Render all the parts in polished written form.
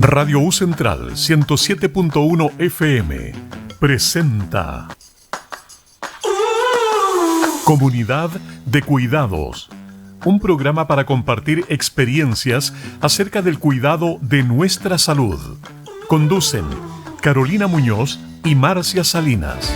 Radio U Central 107.1 FM presenta Comunidad de Cuidados, un programa para compartir experiencias acerca del cuidado de nuestra salud. Conducen Carolina Muñoz y Marcia Salinas.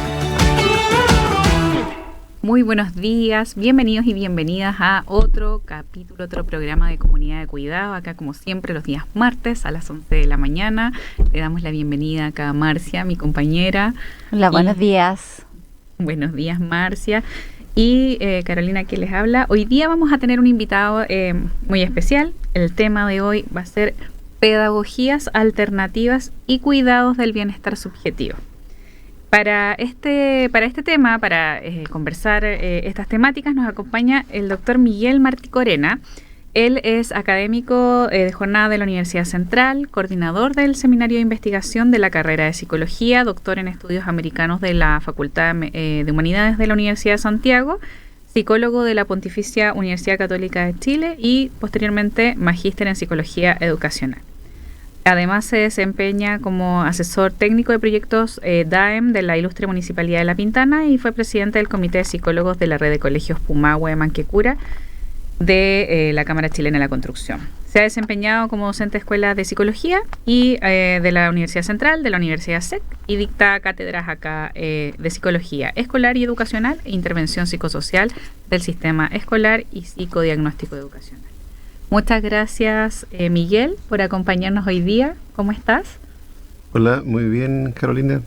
Muy buenos días, bienvenidos y bienvenidas a otro capítulo, otro programa de Comunidad de Cuidado, acá como siempre los días martes a las 11 de la mañana. Le damos la bienvenida acá a Marcia, mi compañera. Hola, buenos días. Buenos días, Marcia. Y Carolina, que les habla. Hoy día vamos a tener un invitado muy especial. El tema de hoy va a ser pedagogías alternativas y cuidados del bienestar subjetivo. Para este tema, para conversar estas temáticas, nos acompaña el doctor Miguel Martí Corena. Él es académico de jornada de la Universidad Central, coordinador del Seminario de Investigación de la carrera de Psicología, doctor en Estudios Americanos de la Facultad de Humanidades de la Universidad de Santiago, psicólogo de la Pontificia Universidad Católica de Chile y, posteriormente, magíster en Psicología Educacional. Además se desempeña como asesor técnico de proyectos DAEM de la Ilustre Municipalidad de La Pintana y fue presidente del Comité de Psicólogos de la Red de Colegios Pumahue Manquecura de la Cámara Chilena de la Construcción. Se ha desempeñado como docente de escuela de psicología y de la Universidad Central, de la Universidad SEC, y dicta cátedras acá de psicología escolar y educacional e intervención psicosocial del sistema escolar y psicodiagnóstico educacional. Muchas gracias, Miguel, por acompañarnos hoy día. ¿Cómo estás? Hola, muy bien, Carolina.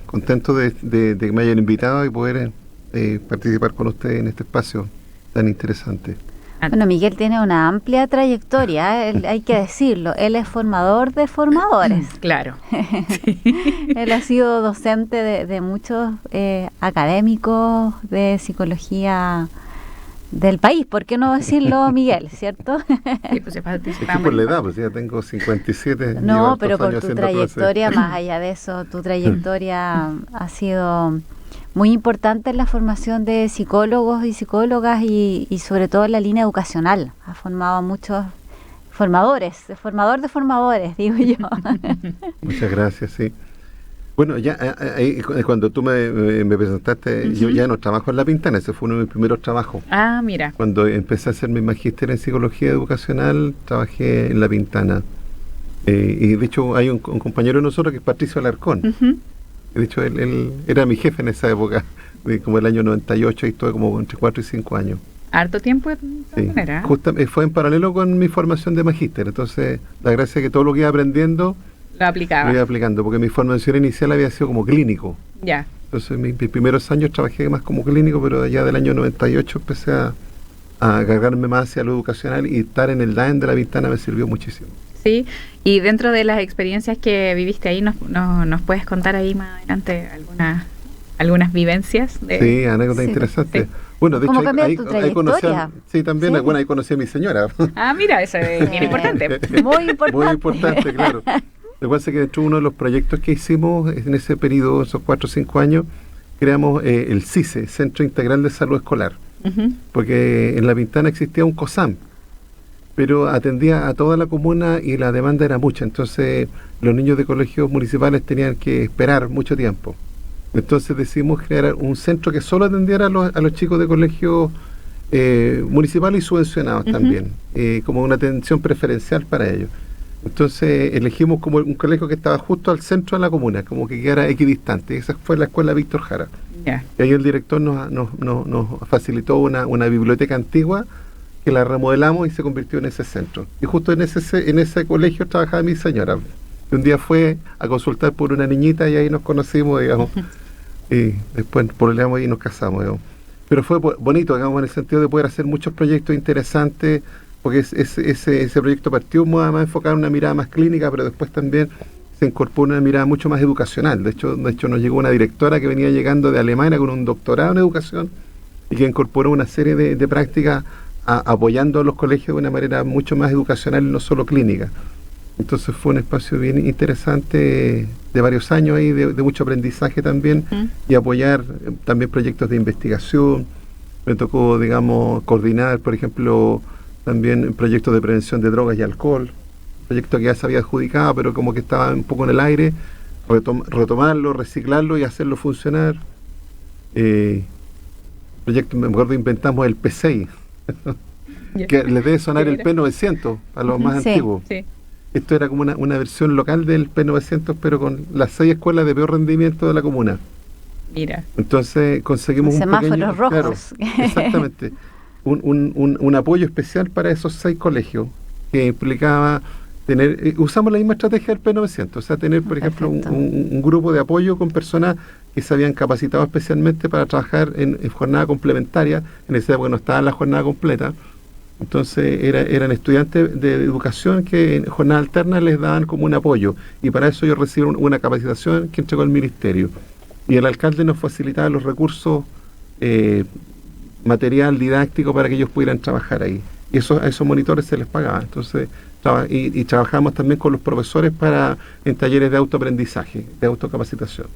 Contento de que me hayan invitado y poder participar con ustedes en este espacio tan interesante. Bueno, Miguel tiene una amplia trayectoria, hay que decirlo. Él es formador de formadores. Claro. Sí. Él ha sido docente de muchos académicos de psicología del país, ¿por qué no decirlo, Miguel? ¿Cierto? Sí, pues es por la edad, pues ya tengo 57. No, pero por tu trayectoria, más allá de eso, tu trayectoria ha sido muy importante en la formación de psicólogos y psicólogas y sobre todo en la línea educacional. Ha formado a muchos formadores, formador de formadores, digo yo. Muchas gracias, sí. Bueno, ya cuando tú me presentaste, yo ya no trabajo en La Pintana, ese fue uno de mis primeros trabajos. Ah, mira. Cuando empecé a hacer mi magíster en Psicología Educacional, trabajé en La Pintana. Y de hecho hay un compañero de nosotros que es Patricio Alarcón. De hecho, él era mi jefe en esa época, como el año 98, y estuve como entre 4 y 5 años. ¿Harto tiempo de manera? Justamente fue en paralelo con mi formación de magíster. Entonces, la gracia es que todo lo que iba aprendiendo lo aplicaba. Lo iba aplicando, porque mi formación inicial había sido como clínico. Ya. Entonces, mis primeros años trabajé más como clínico, pero ya del año 98 empecé a cargarme más hacia lo educacional y estar en el DAEM de La Pintana me sirvió muchísimo. Sí, y dentro de las experiencias que viviste ahí, ¿nos puedes contar ahí más adelante algunas vivencias? Sí, anécdotas interesantes. Sí. Bueno, de ¿Cómo hecho, ahí conocí también, ¿sí? Bueno, ahí conocí a mi señora. Ah, mira, eso es bien importante. Muy importante. Muy importante, claro. Lo que pasa es que dentro de uno de los proyectos que hicimos en ese periodo, esos 4 o 5 años, creamos el CISE, Centro Integral de Salud Escolar, porque en La Pintana existía un COSAM, pero atendía a toda la comuna y la demanda era mucha, entonces los niños de colegios municipales tenían que esperar mucho tiempo. Entonces decidimos crear un centro que solo atendiera a los chicos de colegios municipales y subvencionados también, como una atención preferencial para ellos. Entonces elegimos como un colegio que estaba justo al centro de la comuna, como que quedara equidistante. Esa fue la escuela Víctor Jara. Yeah. Y ahí el director nos facilitó una biblioteca antigua que la remodelamos y se convirtió en ese centro. Y justo en ese colegio trabajaba mi señora. Un día fue a consultar por una niñita y ahí nos conocimos, digamos. Y después pololeamos y nos casamos, digamos. Pero fue bonito, digamos, en el sentido de poder hacer muchos proyectos interesantes, porque ese proyecto partió más enfocado en una mirada más clínica, pero después también se incorporó una mirada mucho más educacional. De hecho nos llegó una directora que venía llegando de Alemania con un doctorado en educación y que incorporó una serie de prácticas apoyando a los colegios de una manera mucho más educacional y no solo clínica. Entonces fue un espacio bien interesante de varios años ahí, de mucho aprendizaje también, y apoyar también proyectos de investigación. Me tocó, digamos, coordinar, por ejemplo, también proyectos de prevención de drogas y alcohol. proyecto que ya se había adjudicado, pero como que estaba un poco en el aire, retomarlo, reciclarlo y hacerlo funcionar. Proyecto, me acuerdo, inventamos el P6, que les debe sonar el P900 a los más antiguos. Sí. Esto era como una versión local del P900, pero con las 6 escuelas de peor rendimiento de la comuna. Mira. Entonces conseguimos un pequeño, rojos. Claro, exactamente, un apoyo especial para esos 6 colegios, que implicaba tener, usamos la misma estrategia del P900, o sea, tener, por ejemplo, un grupo de apoyo con personas que se habían capacitado especialmente para trabajar en jornada complementaria. En esa época no estaba en la jornada completa, entonces eran estudiantes de educación que en jornada alterna les daban como un apoyo, y para eso ellos recibieron una capacitación que entregó el ministerio, y el alcalde nos facilitaba los recursos, material didáctico, para que ellos pudieran trabajar ahí, y a esos monitores se les pagaba. Entonces y trabajamos también con los profesores en talleres de autoaprendizaje, de autocapacitación.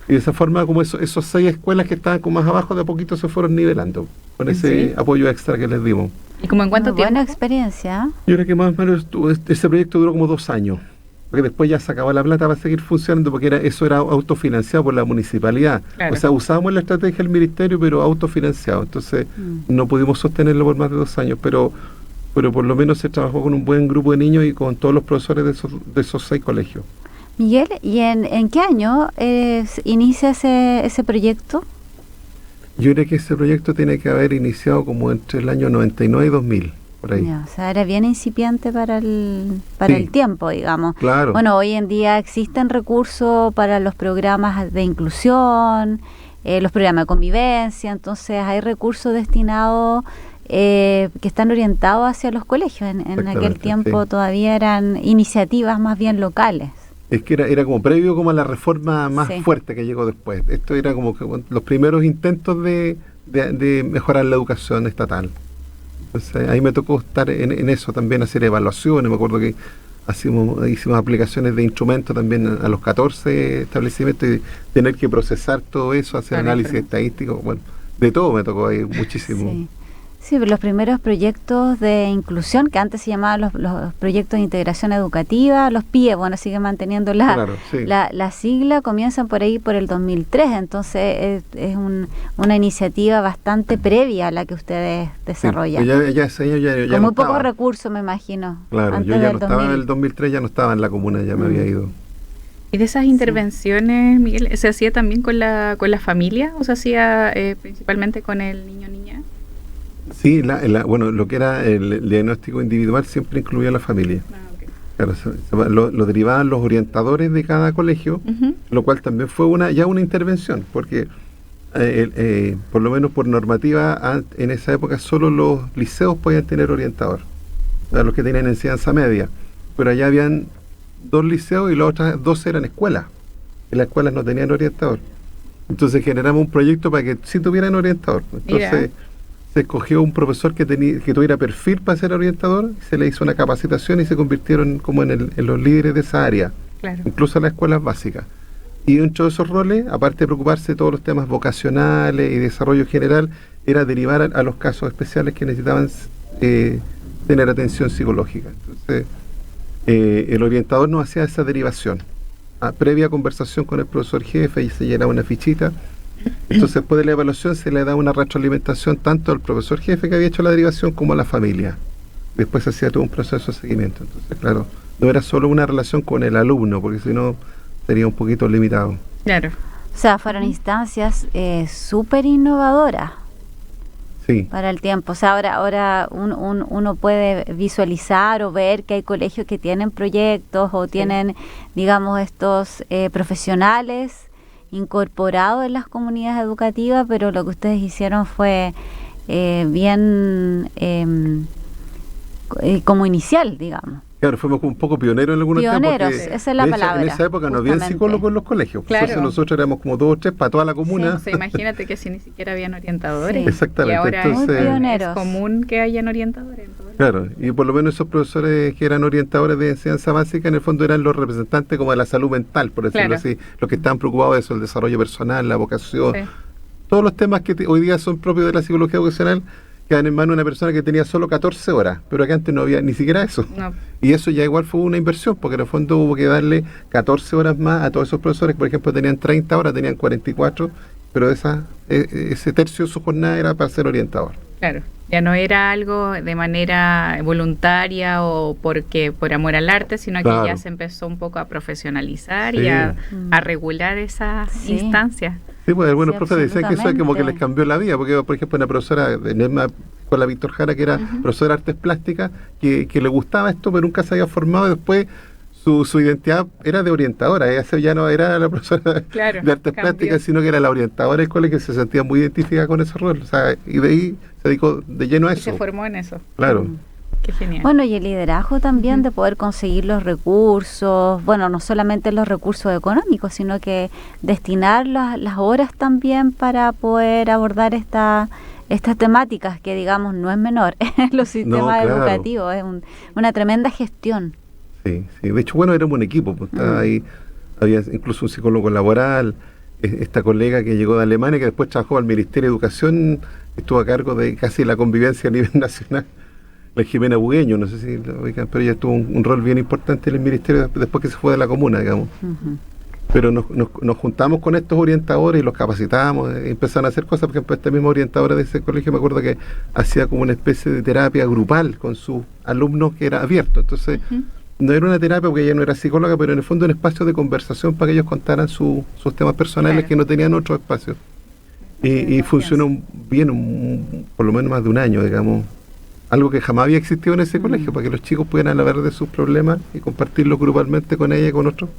Y de esa forma, como esos 6 escuelas que estaban como más abajo, de a poquito se fueron nivelando con ese apoyo extra que les dimos. ¿Y como en cuánto tiempo? Buena experiencia. Yo creo que más o menos ese proyecto duró como 2 años, porque después ya se acabó la plata para seguir funcionando, porque eso era autofinanciado por la municipalidad. Claro. O sea, usábamos la estrategia del ministerio, pero autofinanciado. Entonces no pudimos sostenerlo por más de 2 años, pero por lo menos se trabajó con un buen grupo de niños y con todos los profesores de esos 6 colegios. Miguel, ¿y en qué año inicia ese proyecto? Yo creo que ese proyecto tiene que haber iniciado como entre el año 99 y 2000, por ahí. O sea, era bien incipiente para el tiempo, digamos. Claro. Bueno, hoy en día existen recursos para los programas de inclusión, los programas de convivencia, entonces hay recursos destinados que están orientados hacia los colegios. En aquel tiempo todavía eran iniciativas más bien locales. Es que era como previo como a la reforma más fuerte que llegó después. Esto era como que los primeros intentos de mejorar la educación estatal. Entonces ahí me tocó estar en eso también, hacer evaluaciones. Me acuerdo que hicimos aplicaciones de instrumentos también a los 14 establecimientos, y tener que procesar todo eso, hacer análisis estadístico. Bueno, de todo me tocó ahí muchísimo. Sí, los primeros proyectos de inclusión, que antes se llamaban los proyectos de integración educativa, los PIE, bueno, siguen manteniendo la sigla, comienzan por ahí por el 2003, entonces es una iniciativa bastante previa a la que ustedes desarrollan. Sí, con muy pocos recursos, me imagino. Claro, yo ya no estaba en el 2003, ya no estaba en la comuna, ya me había ido. ¿Y de esas intervenciones, Miguel, se hacía también con la familia o se hacía principalmente con el niño-niña? Sí, bueno, lo que era el diagnóstico individual siempre incluía a la familia. Claro, lo derivaban los orientadores de cada colegio, lo cual también fue una intervención, porque por lo menos por normativa en esa época solo los liceos podían tener orientador, o sea, los que tenían enseñanza media, pero allá habían 2 liceos y las otras 2 eran escuelas, y las escuelas no tenían orientador. Entonces generamos un proyecto para que sí tuvieran orientador. Entonces se escogió un profesor que tuviera perfil para ser orientador, se le hizo una capacitación y se convirtieron como en los líderes de esa área, incluso en las escuelas básicas. Y dentro de esos roles, aparte de preocuparse de todos los temas vocacionales y desarrollo general, era derivar a los casos especiales que necesitaban tener atención psicológica. Entonces, el orientador nos hacía esa derivación, previa conversación con el profesor jefe, y se llenaba una fichita. Entonces, después de la evaluación se le da una retroalimentación tanto al profesor jefe que había hecho la derivación como a la familia. Después se hacía todo un proceso de seguimiento. Entonces, claro, no era solo una relación con el alumno, porque si no sería un poquito limitado. Claro. O sea, fueron instancias súper innovadoras para el tiempo. O sea, ahora uno puede visualizar o ver que hay colegios que tienen proyectos o tienen, digamos, estos profesionales incorporado en las comunidades educativas, pero lo que ustedes hicieron fue bien como inicial, digamos. Claro, fuimos un poco pioneros en algunos temas. Pioneros, esa es la palabra. En esa época no había psicólogos en los colegios. Claro. Entonces nosotros éramos como 2 o 3 para toda la comuna. Sí, imagínate que si ni siquiera habían orientadores. Exactamente. Y ahora entonces, es común que hayan orientadores. Claro, y por lo menos esos profesores que eran orientadores de enseñanza básica, en el fondo eran los representantes como de la salud mental, por decirlo así, los que estaban preocupados de eso, el desarrollo personal, la vocación, todos los temas que hoy día son propios de la psicología vocacional, quedan en manos de una persona que tenía solo 14 horas, pero que antes no había ni siquiera eso. No. Y eso ya igual fue una inversión, porque en el fondo hubo que darle 14 horas más a todos esos profesores que, por ejemplo, tenían 30 horas, tenían 44, pero ese tercio de su jornada era para ser orientador. Claro, ya no era algo de manera voluntaria o por amor al arte, sino que ya se empezó un poco a profesionalizar y a regular esas instancias. Sí, pues algunos profesores decían que eso es como que les cambió la vida, porque por ejemplo una profesora de Nesma con la Víctor Jara, que era profesora de artes plásticas, que le gustaba esto, pero nunca se había formado, y después su identidad era de orientadora, ella ya no era la profesora de artes plásticas, sino que era la orientadora del colegio, que se sentía muy identificada con ese rol, o sea, y de ahí se dedicó de lleno a eso. Y se formó en eso. Claro. Qué genial. Bueno, y el liderazgo también de poder conseguir los recursos, bueno, no solamente los recursos económicos, sino que destinar las horas también para poder abordar estas temáticas que, digamos, no es menor en los sistemas educativos, es una tremenda gestión. Sí, de hecho, bueno, éramos un equipo, pues, ahí había incluso un psicólogo laboral, esta colega que llegó de Alemania, que después trabajó al Ministerio de Educación, estuvo a cargo de casi la convivencia a nivel nacional, la Jimena Bugueño, no sé si lo ubican, pero ella tuvo un rol bien importante en el ministerio después que se fue de la comuna, digamos. Pero nos juntamos con estos orientadores y los capacitábamos, empezaron a hacer cosas. Por ejemplo, esta misma orientadora de ese colegio, me acuerdo que hacía como una especie de terapia grupal con sus alumnos, que era abierto. Entonces, no era una terapia porque ella no era psicóloga, pero en el fondo un espacio de conversación para que ellos contaran sus temas personales que no tenían otros espacios. Y funcionó bien, por lo menos más de un año, digamos. Algo que jamás había existido en ese colegio, para que los chicos pudieran hablar de sus problemas y compartirlos grupalmente con ella y con otros.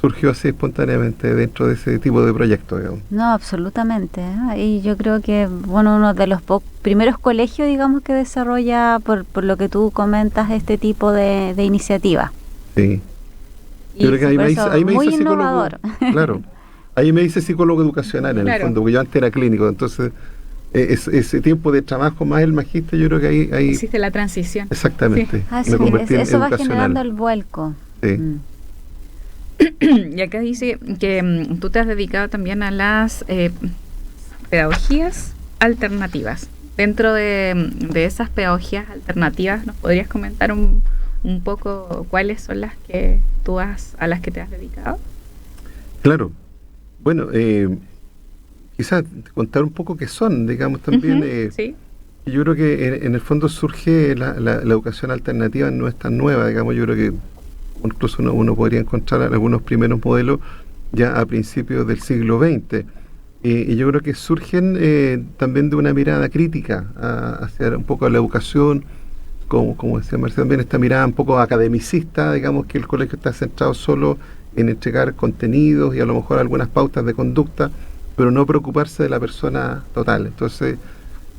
Surgió así espontáneamente dentro de ese tipo de proyectos, digamos. No, absolutamente. Y yo creo que, bueno, uno de los primeros colegios, digamos, que desarrolla, por lo que tú comentas, este tipo de iniciativa. Sí. Yo creo que ahí me hice psicólogo. Claro. Ahí me hice psicólogo educacional, en el fondo, porque yo antes era clínico, entonces ese tiempo de trabajo más el magíster, yo creo que ahí hiciste la transición. Exactamente. Sí. Me convertí en educacional. Eso va generando el vuelco. Sí. Y acá dice que tú te has dedicado también a las pedagogías alternativas. Dentro de esas pedagogías alternativas, ¿nos podrías comentar un poco cuáles son las que a las que te has dedicado? Claro. Bueno, quizás contar un poco qué son, digamos, también. Sí. Yo creo que en el fondo surge la educación alternativa, no es tan nueva, digamos. Yo creo que incluso uno podría encontrar algunos primeros modelos ya a principios del siglo XX. Y yo creo que surgen también de una mirada crítica hacia un poco la educación, como decía Marcelo, también esta mirada un poco academicista, digamos, que el colegio está centrado solo en entregar contenidos y a lo mejor algunas pautas de conducta, pero no preocuparse de la persona total. Entonces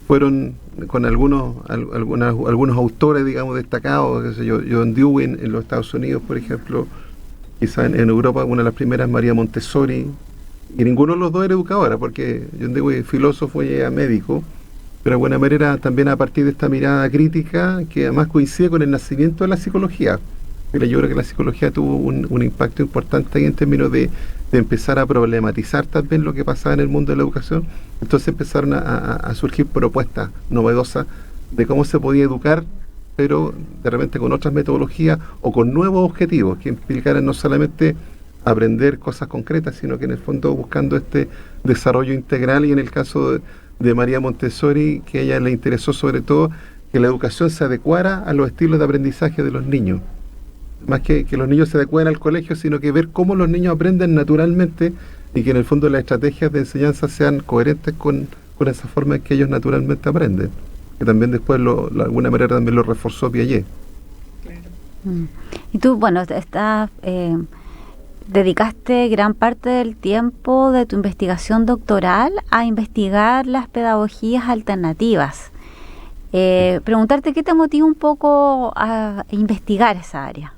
fueron con algunos autores, digamos, destacados, qué sé yo, John Dewey en los Estados Unidos, por ejemplo, quizá en Europa una de las primeras, María Montessori, y ninguno de los dos era educadora, porque John Dewey es filósofo y ella médico, pero de alguna manera también a partir de esta mirada crítica, que además coincide con el nacimiento de la psicología. Mira, yo creo que la psicología tuvo un impacto importante ahí en términos de empezar a problematizar también lo que pasaba en el mundo de la educación. Entonces empezaron a surgir propuestas novedosas de cómo se podía educar, pero de repente con otras metodologías o con nuevos objetivos que implicaran no solamente aprender cosas concretas, sino que en el fondo buscando este desarrollo integral. Y en el caso de María Montessori, que a ella le interesó sobre todo que la educación se adecuara a los estilos de aprendizaje de los niños. Más que los niños se adecúen al colegio, sino que ver cómo los niños aprenden naturalmente y que en el fondo las estrategias de enseñanza sean coherentes con esa forma en que ellos naturalmente aprenden. Que también después, de alguna manera, también lo reforzó Piaget. Claro. Y tú, bueno, dedicaste gran parte del tiempo de tu investigación doctoral a investigar las pedagogías alternativas. Preguntarte qué te motiva un poco a investigar esa área.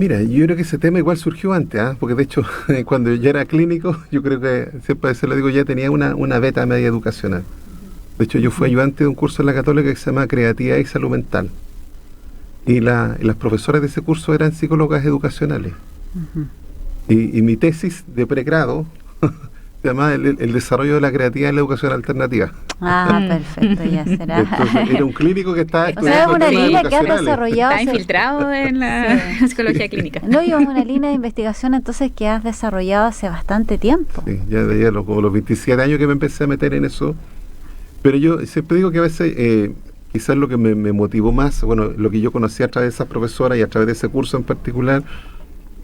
Mira, yo creo que ese tema igual surgió antes, porque de hecho cuando yo era clínico, yo creo que siempre se lo digo, ya tenía una beta media educacional. De hecho yo fui ayudante de un curso en la Católica que se llama Creatividad y Salud Mental. Y las profesoras de ese curso eran psicólogas educacionales. Y mi tesis de pregrado Se llama el desarrollo de la creatividad en la educación alternativa. Perfecto, ya será. Entonces, era un clínico que está o sea, es una línea que has desarrollado. Está infiltrado en la psicología clínica. No, y es una línea de investigación entonces que has desarrollado hace bastante tiempo. Sí, ya como los 27 años que me empecé a meter en eso. Pero yo siempre digo que a veces, quizás lo que me motivó más, bueno, lo que yo conocí a través de esas profesoras y a través de ese curso en particular,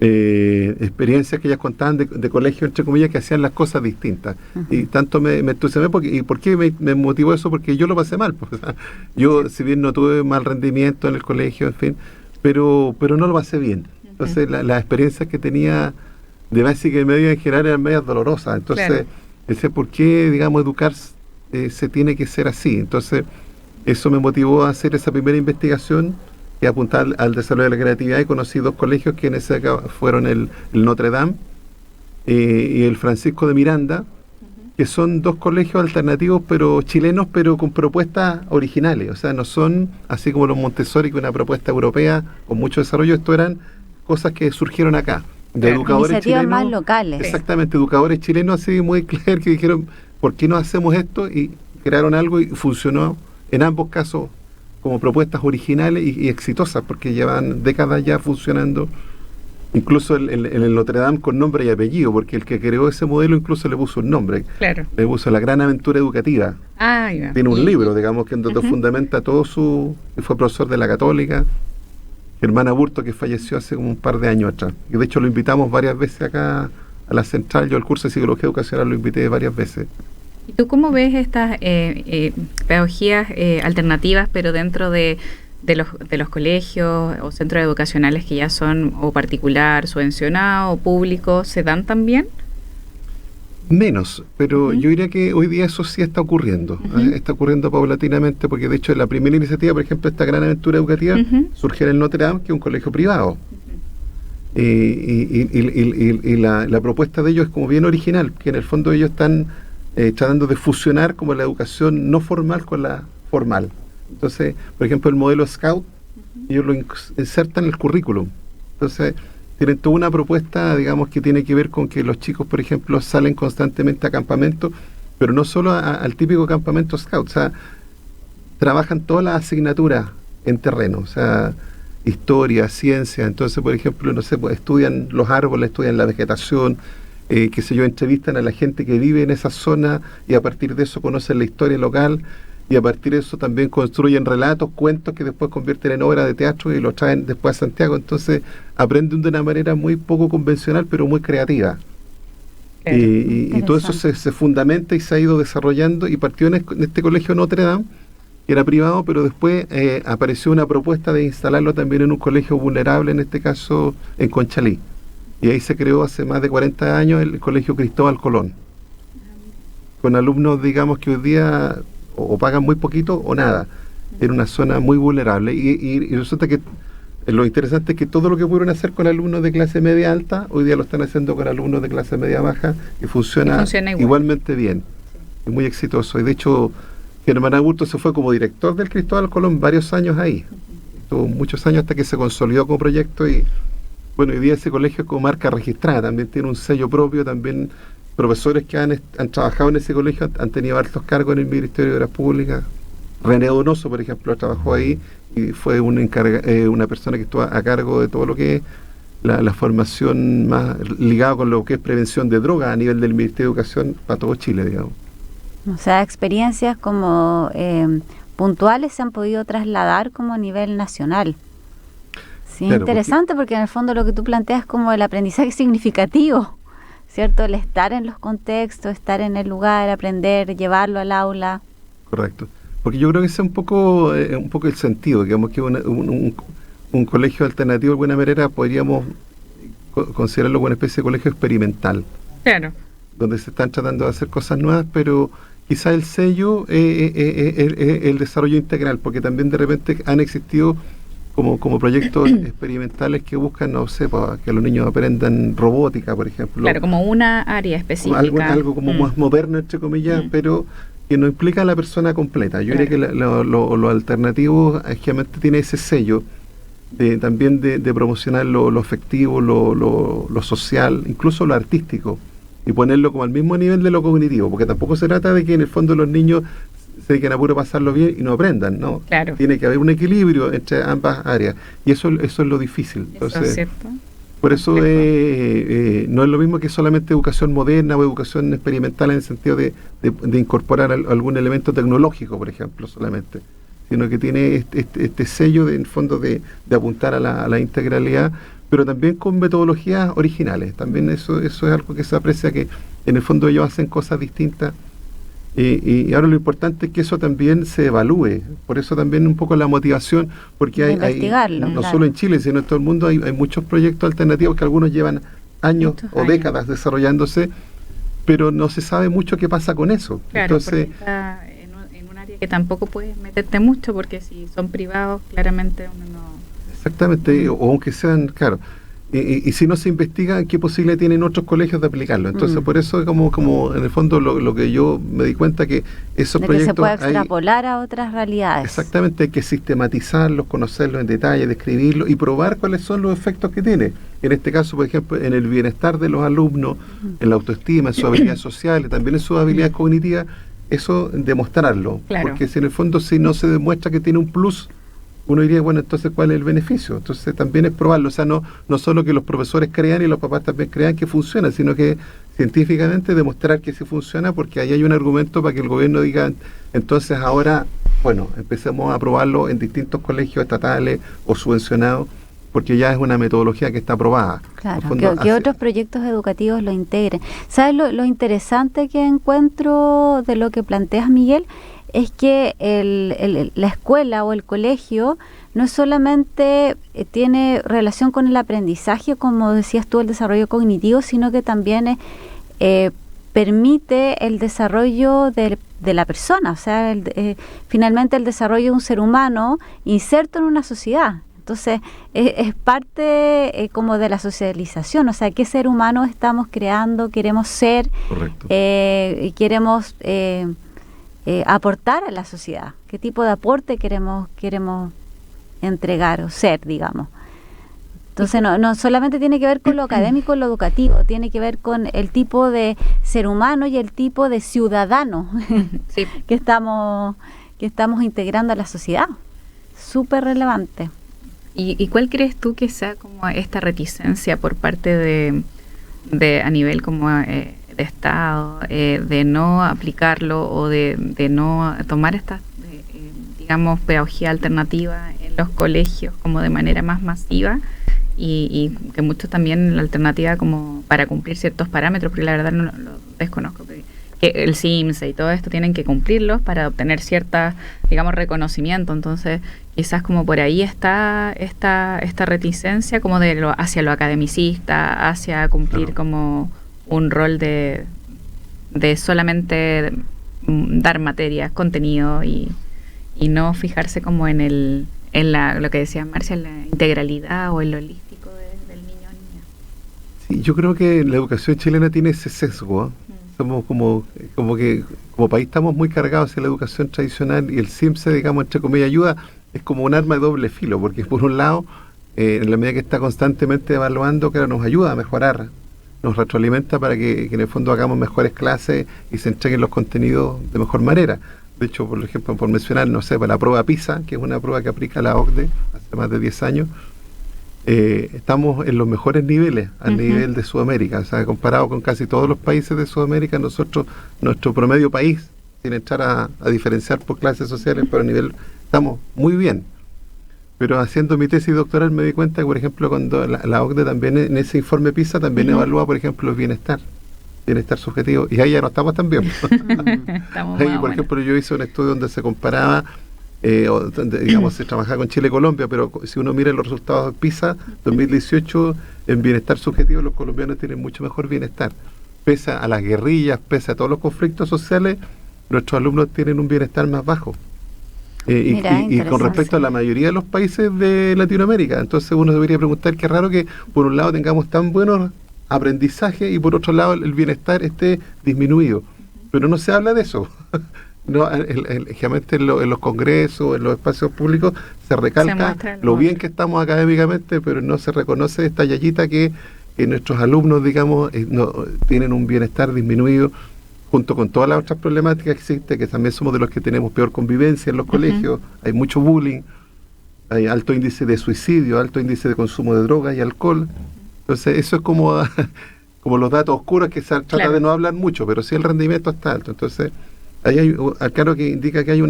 experiencias que ellas contaban de colegio, entre comillas, que hacían las cosas distintas. Y tanto me entusiasmé, ¿y por qué me motivó eso? Porque yo lo pasé mal. Pues, o sea, yo, si bien no tuve mal rendimiento en el colegio, en fin, pero no lo pasé bien. Entonces, las experiencias que tenía de básica y media en general eran medias dolorosas. Entonces, decía, ¿por qué, digamos, educar se tiene que ser así? Entonces, eso me motivó a hacer esa primera investigación y apuntar al desarrollo de la creatividad, y conocí 2 colegios que en ese caso fueron el Notre Dame y el Francisco de Miranda, que son 2 colegios alternativos pero chilenos, pero con propuestas originales. O sea, no son así como los Montessori, que una propuesta europea con mucho desarrollo. Esto eran cosas que surgieron acá, de educadores chilenos, más locales. Exactamente, educadores chilenos así muy claros, que dijeron, ¿por qué no hacemos esto? Y crearon algo y funcionó en ambos casos como propuestas originales y exitosas, porque llevan décadas ya funcionando, incluso en el Notre Dame con nombre y apellido, porque el que creó ese modelo incluso le puso un nombre. Claro. Le puso La Gran Aventura Educativa. Tiene un libro, digamos, que en donde fundamenta todo fue profesor de la Católica, Germán Aburto, que falleció hace como un par de años atrás. Y de hecho lo invitamos varias veces acá a la central. Yo al curso de Psicología Educacional lo invité varias veces. ¿Y tú cómo ves estas pedagogías alternativas, pero dentro de los colegios o centros educacionales que ya son o particular, subvencionado o público, se dan también? Menos, pero yo diría que hoy día eso sí está ocurriendo. Está ocurriendo paulatinamente, porque de hecho la primera iniciativa, por ejemplo, esta Gran Aventura Educativa, surge en el Notre Dame, que es un colegio privado. Y la propuesta de ellos es como bien original, que en el fondo ellos están tratando de fusionar como la educación no formal con la formal. Entonces, por ejemplo, el modelo Scout, ellos lo insertan en el currículum. Entonces, tienen toda una propuesta, digamos, que tiene que ver con que los chicos, por ejemplo, salen constantemente a campamentos, pero no solo al típico campamento Scout, o sea, trabajan todas las asignaturas en terreno, o sea, historia, ciencia. Entonces, por ejemplo, no sé, pues, estudian los árboles, estudian la vegetación, qué sé yo, entrevistan a la gente que vive en esa zona y a partir de eso conocen la historia local y a partir de eso también construyen relatos, cuentos que después convierten en obras de teatro y los traen después a Santiago. Entonces aprenden de una manera muy poco convencional pero muy creativa. Y todo eso se fundamenta y se ha ido desarrollando y partió en este colegio Notre Dame, que era privado, pero después apareció una propuesta de instalarlo también en un colegio vulnerable, en este caso en Conchalí. Y ahí se creó hace más de 40 años el Colegio Cristóbal Colón, con alumnos, digamos, que hoy día o pagan muy poquito o nada, en una zona muy vulnerable. Y resulta que lo interesante es que todo lo que pudieron hacer con alumnos de clase media alta, hoy día lo están haciendo con alumnos de clase media baja y funciona igualmente bien, y muy exitoso. Y de hecho, Germán Aburto se fue como director del Cristóbal Colón varios años ahí. Estuvo muchos años hasta que se consolidó como proyecto y bueno, hoy día ese colegio es como marca registrada, también tiene un sello propio, también profesores que han trabajado en ese colegio han tenido altos cargos en el Ministerio de Obras Públicas. René Donoso, por ejemplo, trabajó ahí y fue una persona que estuvo a cargo de todo lo que es la formación más ligada con lo que es prevención de drogas a nivel del Ministerio de Educación para todo Chile, digamos. O sea, experiencias como puntuales se han podido trasladar como a nivel nacional. Sí, claro, interesante porque en el fondo lo que tú planteas es como el aprendizaje significativo, ¿cierto? El estar en los contextos, estar en el lugar, aprender, llevarlo al aula. Correcto. Porque yo creo que ese es un poco el sentido, digamos que un colegio alternativo de alguna manera podríamos considerarlo como una especie de colegio experimental. Claro. Donde se están tratando de hacer cosas nuevas, pero quizá el sello es el desarrollo integral, porque también de repente han existido como proyectos experimentales que buscan, no sé, para que los niños aprendan robótica, por ejemplo. Claro, como una área específica. Algo como más moderno, entre comillas, pero que no implica a la persona completa. Yo creo que lo alternativo realmente tiene ese sello también de promocionar lo afectivo, lo social, incluso lo artístico. y ponerlo como al mismo nivel de lo cognitivo, porque tampoco se trata de que en el fondo los niños se dediquen a puro pasarlo bien y no aprendan, ¿no? Claro. Tiene que haber un equilibrio entre ambas áreas, y eso es lo difícil. Entonces, eso es cierto. por eso no es lo mismo que solamente educación moderna o educación experimental en el sentido de incorporar algún elemento tecnológico, por ejemplo, solamente, sino que tiene este sello en el fondo de apuntar a la integralidad, pero también con metodologías originales. También eso es algo que se aprecia, que en el fondo ellos hacen cosas distintas, y ahora lo importante es que eso también se evalúe. Por eso también un poco la motivación, porque hay no solo en Chile, sino en todo el mundo hay muchos proyectos alternativos que algunos llevan años o décadas desarrollándose, pero no se sabe mucho qué pasa con eso. Claro, entonces está en un área que tampoco puedes meterte mucho, porque si son privados, claramente uno no... Exactamente, o aunque sean, claro, y si no se investiga, ¿qué posibilidad tienen otros colegios de aplicarlo? Entonces, por eso como en el fondo lo que yo me di cuenta, que esos de proyectos... que se puede extrapolar a otras realidades. Exactamente, hay que sistematizarlos, conocerlos en detalle, describirlos y probar cuáles son los efectos que tiene. En este caso, por ejemplo, en el bienestar de los alumnos, en la autoestima, en sus habilidades sociales, también en sus habilidades cognitivas, eso demostrarlo. Claro. Porque si en el fondo si no se demuestra que tiene un plus, uno diría, bueno, entonces ¿cuál es el beneficio? Entonces también es probarlo, o sea, no solo que los profesores crean y los papás también crean que funciona, sino que científicamente demostrar que sí funciona, porque ahí hay un argumento para que el gobierno diga, entonces ahora, bueno, empecemos a probarlo en distintos colegios estatales o subvencionados, porque ya es una metodología que está aprobada. Claro, que otros proyectos educativos lo integren. ¿Sabes lo interesante que encuentro de lo que planteas, Miguel? Es que la escuela o el colegio no solamente tiene relación con el aprendizaje, como decías tú, el desarrollo cognitivo, sino que también permite el desarrollo de la persona, o sea, finalmente el desarrollo de un ser humano inserto en una sociedad. Entonces, es parte como de la socialización, o sea, qué ser humano estamos creando, queremos ser, y queremos aportar a la sociedad, qué tipo de aporte queremos entregar o ser, digamos. Entonces, no solamente tiene que ver con lo académico, lo educativo, tiene que ver con el tipo de ser humano y el tipo de ciudadano sí. que estamos integrando a la sociedad. Súper relevante. ¿Y cuál crees tú que sea como esta reticencia por parte de a nivel como de Estado, de no aplicarlo o de no tomar esta, digamos, pedagogía alternativa en los colegios como de manera más masiva, y que mucho también la alternativa como para cumplir ciertos parámetros, porque la verdad no lo desconozco, que el CIMSE y todo esto tienen que cumplirlos para obtener cierta, digamos, reconocimiento? Entonces quizás como por ahí está esta reticencia como hacia lo academicista, hacia cumplir claro. como un rol de solamente dar materias, contenido, y no fijarse como en lo que decía Marcia, en la integralidad o en lo holístico del niño o niña. Sí, yo creo que la educación chilena tiene ese sesgo, ¿eh? Somos como que como país estamos muy cargados hacia la educación tradicional, y el CIMSE, digamos, entre comillas, ayuda, es como un arma de doble filo, porque por un lado, en la medida que está constantemente evaluando, claro, nos ayuda a mejorar, nos retroalimenta para que en el fondo hagamos mejores clases y se entreguen los contenidos de mejor manera. De hecho, por ejemplo, por mencionar, no sé, para la prueba PISA, que es una prueba que aplica la OCDE hace más de 10 años, estamos en los mejores niveles a nivel de Sudamérica. O sea, comparado con casi todos los países de Sudamérica, nuestro promedio país, sin entrar a diferenciar por clases sociales, pero a nivel, estamos muy bien. Pero haciendo mi tesis doctoral me di cuenta que, por ejemplo, cuando la OCDE también en ese informe PISA también evalúa, por ejemplo, el bienestar subjetivo, y ahí ya no estamos tan bien. Ahí, por ejemplo, yo hice un estudio donde se comparaba, digamos, se trabajaba con Chile y Colombia, pero si uno mira los resultados de PISA 2018, en bienestar subjetivo los colombianos tienen mucho mejor bienestar. Pese a las guerrillas, pese a todos los conflictos sociales, nuestros alumnos tienen un bienestar más bajo. Y con respecto a la mayoría de los países de Latinoamérica. Entonces uno debería preguntar, qué raro que por un lado tengamos tan buenos aprendizaje y por otro lado el bienestar esté disminuido. Pero no se habla de eso. No, generalmente en los congresos, en los espacios públicos, se recalca lo bien que estamos académicamente, pero no se reconoce esta yayita que que nuestros alumnos, digamos, tienen un bienestar disminuido, junto con todas las otras problemáticas que existen, que también somos de los que tenemos peor convivencia en los colegios, hay mucho bullying, hay alto índice de suicidio, alto índice de consumo de drogas y alcohol. Entonces, eso es como los datos oscuros que se trata de no hablar mucho, pero sí el rendimiento está alto. Entonces, ahí hay claro que indica que hay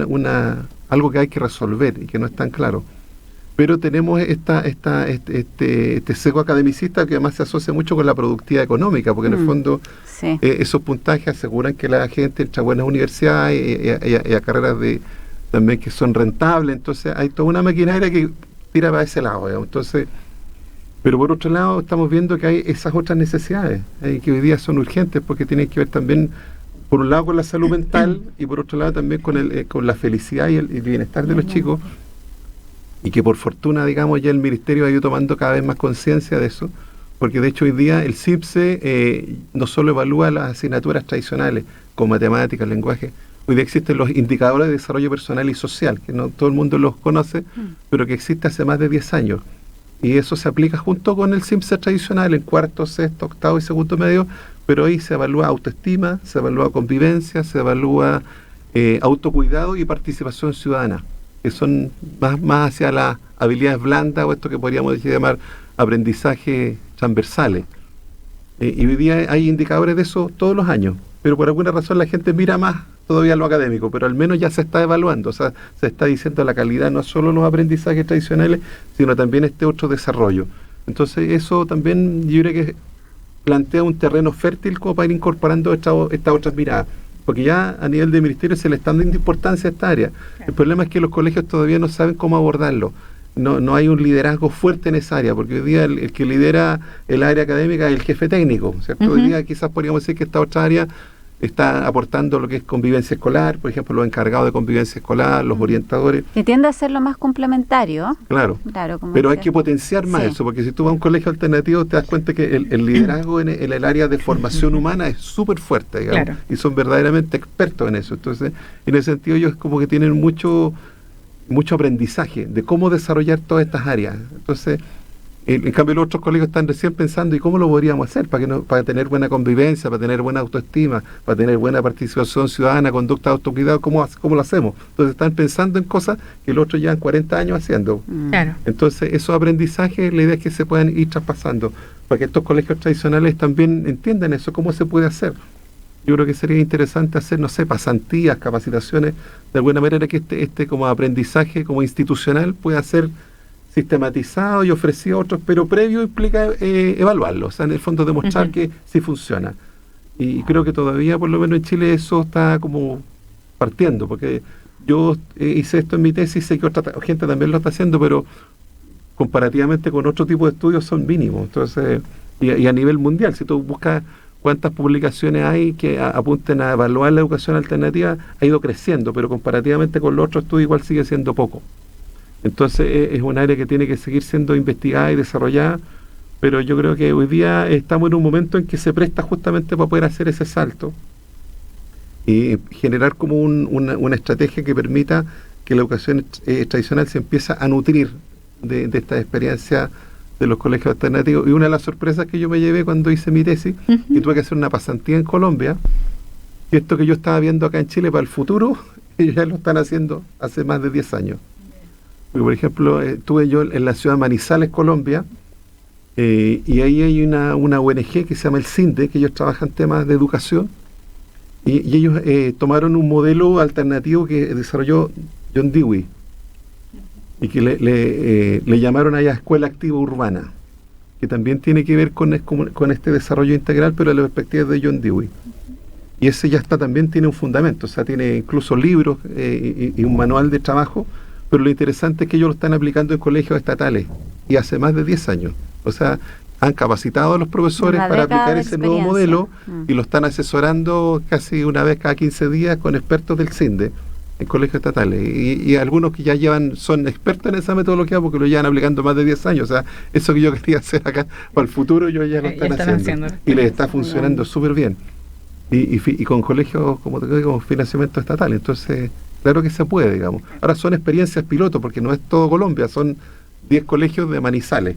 algo que hay que resolver y que no es tan claro. Pero tenemos este sesgo academicista que además se asocia mucho con la productividad económica, porque en el fondo esos puntajes aseguran que la gente entra a buenas universidades y a carreras también que son rentables. Entonces hay toda una maquinaria que tira para ese lado, digamos. Entonces, pero por otro lado estamos viendo que hay esas otras necesidades que hoy día son urgentes, porque tienen que ver también, por un lado, con la salud mental y por otro lado también con la felicidad y el bienestar de los chicos, y que por fortuna, digamos, ya el Ministerio ha ido tomando cada vez más conciencia de eso, porque de hecho hoy día el CIPSE no solo evalúa las asignaturas tradicionales como matemáticas, lenguaje, hoy día existen los indicadores de desarrollo personal y social, que no todo el mundo los conoce, pero que existe hace más de 10 años. Y eso se aplica junto con el CIPSE tradicional en cuarto, sexto, octavo y segundo medio, pero ahí se evalúa autoestima, se evalúa convivencia, se evalúa autocuidado y participación ciudadana, que son más hacia las habilidades blandas o esto que podríamos llamar aprendizaje transversales. Y hoy día hay indicadores de eso todos los años, pero por alguna razón la gente mira más todavía lo académico, pero al menos ya se está evaluando, o sea, se está diciendo la calidad, no solo los aprendizajes tradicionales, sino también este otro desarrollo. Entonces eso también yo creo que plantea un terreno fértil como para ir incorporando estas otras miradas, porque ya a nivel de ministerio se le está dando importancia a esta área. El problema es que los colegios todavía no saben cómo abordarlo. No hay un liderazgo fuerte en esa área, porque hoy día el que lidera el área académica es el jefe técnico, ¿cierto? Hoy día quizás podríamos decir que esta otra área está aportando lo que es convivencia escolar, por ejemplo, los encargados de convivencia escolar, los orientadores. Que tiende a ser lo más complementario. Claro, pero hay que potenciar más eso, porque si tú vas a un colegio alternativo te das cuenta que el liderazgo en el área de formación humana es súper fuerte, digamos, y son verdaderamente expertos en eso. Entonces, en ese sentido ellos como que tienen mucho aprendizaje de cómo desarrollar todas estas áreas. Entonces, en cambio los otros colegios están recién pensando ¿y cómo lo podríamos hacer para tener buena convivencia, para tener buena autoestima, para tener buena participación ciudadana, conducta de autocuidado? ¿Cómo lo hacemos? Entonces están pensando en cosas que los otros llevan 40 años haciendo. Claro. Entonces esos aprendizajes, la idea es que se puedan ir traspasando para que estos colegios tradicionales también entiendan eso, cómo se puede hacer. Yo creo que sería interesante hacer, no sé, pasantías, capacitaciones, de alguna manera que este como aprendizaje como institucional pueda ser sistematizado y ofrecido a otros, pero previo implica evaluarlo, o sea, en el fondo demostrar que sí funciona. Y creo que todavía, por lo menos en Chile, eso está como partiendo, porque yo hice esto en mi tesis, sé que otra gente también lo está haciendo, pero comparativamente con otro tipo de estudios son mínimos. Entonces, y a nivel mundial, si tú buscas cuántas publicaciones hay que apunten a evaluar la educación alternativa, ha ido creciendo, pero comparativamente con los otros estudios igual sigue siendo poco. Entonces es un área que tiene que seguir siendo investigada y desarrollada, pero yo creo que hoy día estamos en un momento en que se presta justamente para poder hacer ese salto y generar como una estrategia que permita que la educación tradicional se empiece a nutrir de esta experiencia de los colegios alternativos. Y una de las sorpresas que yo me llevé cuando hice mi tesis, y tuve que hacer una pasantía en Colombia, y esto que yo estaba viendo acá en Chile para el futuro, ellos ya lo están haciendo hace más de 10 años. Porque, por ejemplo, estuve yo en la ciudad de Manizales, Colombia, y ahí hay una ONG que se llama el CINDE, que ellos trabajan temas de educación, y ellos tomaron un modelo alternativo que desarrolló John Dewey, y que le llamaron allá Escuela Activa Urbana, que también tiene que ver con este desarrollo integral, pero de la perspectiva de John Dewey. Y ese ya también tiene un fundamento, o sea, tiene incluso libros y un manual de trabajo, pero lo interesante es que ellos lo están aplicando en colegios estatales, y hace más de 10 años. O sea, han capacitado a los profesores para aplicar ese nuevo modelo, y lo están asesorando casi una vez cada 15 días con expertos del CINDE en colegios estatales, y algunos que ya son expertos en esa metodología porque lo llevan aplicando más de 10 años. O sea, eso que yo quería hacer acá para el futuro, ellos ya lo están haciendo y les está funcionando súper bien, y con colegios, como te digo, con financiamiento estatal. Entonces, claro que se puede, digamos. Ahora son experiencias piloto, porque no es todo Colombia, son 10 colegios de Manizales.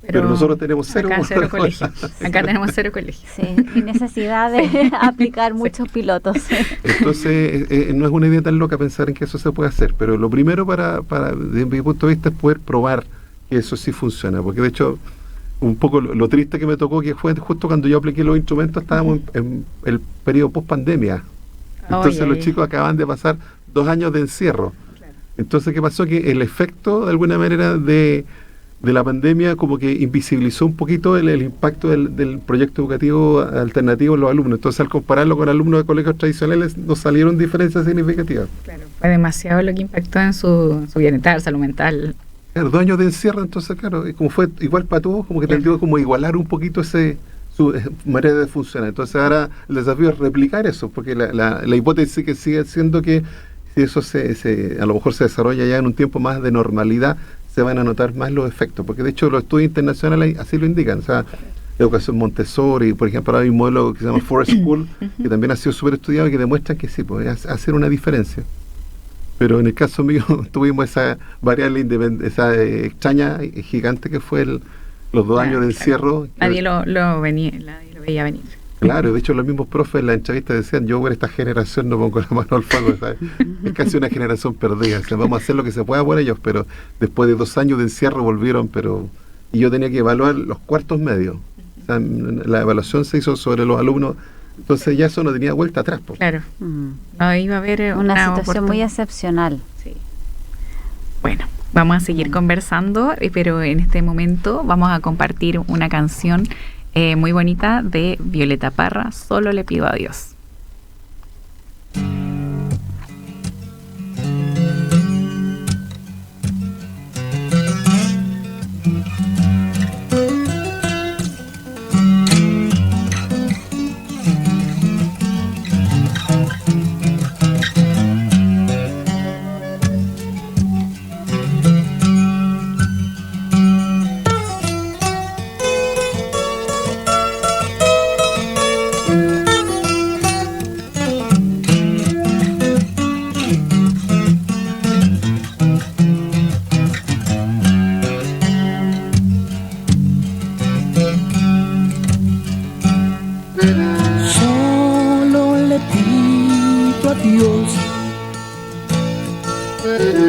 Pero nosotros tenemos cero. Acá cero colegio. Acá tenemos cero colegio. Sí, y necesidad de aplicar muchos pilotos. Entonces, no es una idea tan loca pensar en que eso se puede hacer, pero lo primero desde mi punto de vista es poder probar que eso sí funciona, porque de hecho, un poco lo triste que me tocó que fue justo cuando yo apliqué los instrumentos, estábamos en el periodo post pandemia. Entonces los chicos acaban de pasar 2 años de encierro. Entonces, ¿qué pasó? Que el efecto, de alguna manera, de la pandemia como que invisibilizó un poquito el impacto del proyecto educativo alternativo en los alumnos. Entonces, al compararlo con alumnos de colegios tradicionales, nos salieron diferencias significativas. Claro, fue demasiado lo que impactó en su bienestar, salud mental. Claro, 2 años de encierro, entonces, claro, como fue igual para todos, como que tendió como igualar un poquito su manera de funcionar. Entonces, ahora el desafío es replicar eso, porque la hipótesis que sigue siendo que si eso a lo mejor se desarrolla ya en un tiempo más de normalidad, se van a notar más los efectos, porque de hecho los estudios internacionales así lo indican. O sea, educación Montessori, por ejemplo, ahora hay un modelo que se llama Forest School, que también ha sido súper estudiado y que demuestra que sí, puede hacer una diferencia. Pero en el caso mío tuvimos esa variable esa extraña y gigante que fue los 2 años de encierro. Nadie lo veía venir. Claro, de hecho los mismos profes en la entrevista decían, yo por esta generación no pongo la mano al fuego, ¿sabes? Es casi una generación perdida, o sea, vamos a hacer lo que se pueda por ellos, pero después de 2 años de encierro volvieron, y yo tenía que evaluar los cuartos medios, o sea, la evaluación se hizo sobre los alumnos, entonces ya eso no tenía vuelta atrás. Claro, no iba a haber una situación muy excepcional. Sí. Bueno, vamos a seguir conversando, pero en este momento vamos a compartir una canción muy bonita de Violeta Parra, Solo le pido a Dios.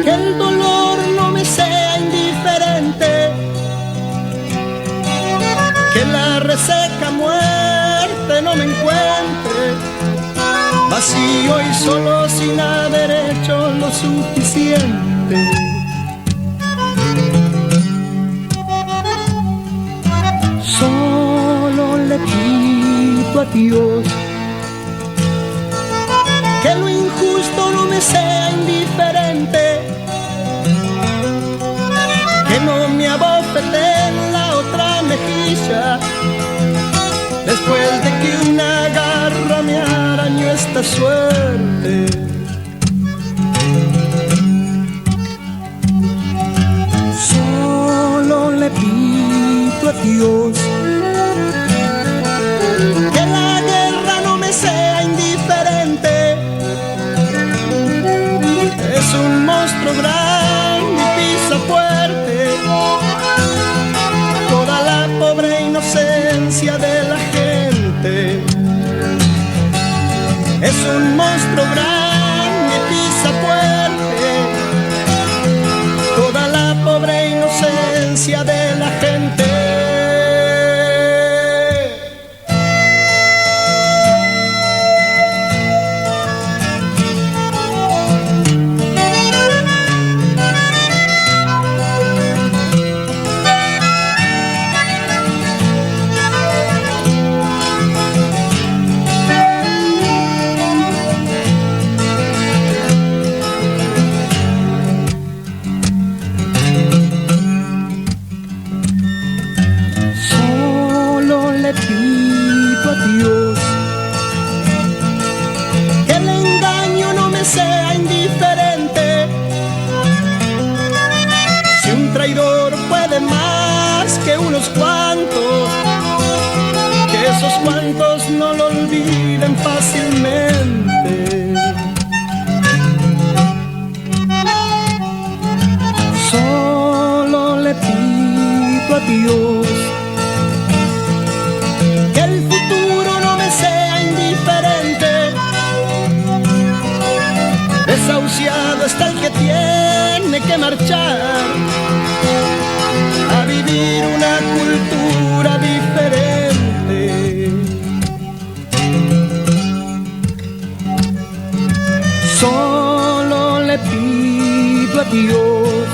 Que el dolor no me sea indiferente, que la reseca muerte no me encuentre vacío y solo sin haber hecho lo suficiente. Solo le pido a Dios que lo injusto no me sea indiferente, que no me abofete en la otra mejilla, después de que una garra me arañó esta suerte. Solo le pido a Dios que la guerra no me sea indiferente. Es un monstruo grande y pisa fuerte toda la pobre inocencia de la gente. Es un monstruo grande y pisa fuerte toda la pobre inocencia de la gente. Esos cuantos no lo olviden fácilmente. Solo le pido a Dios Dios.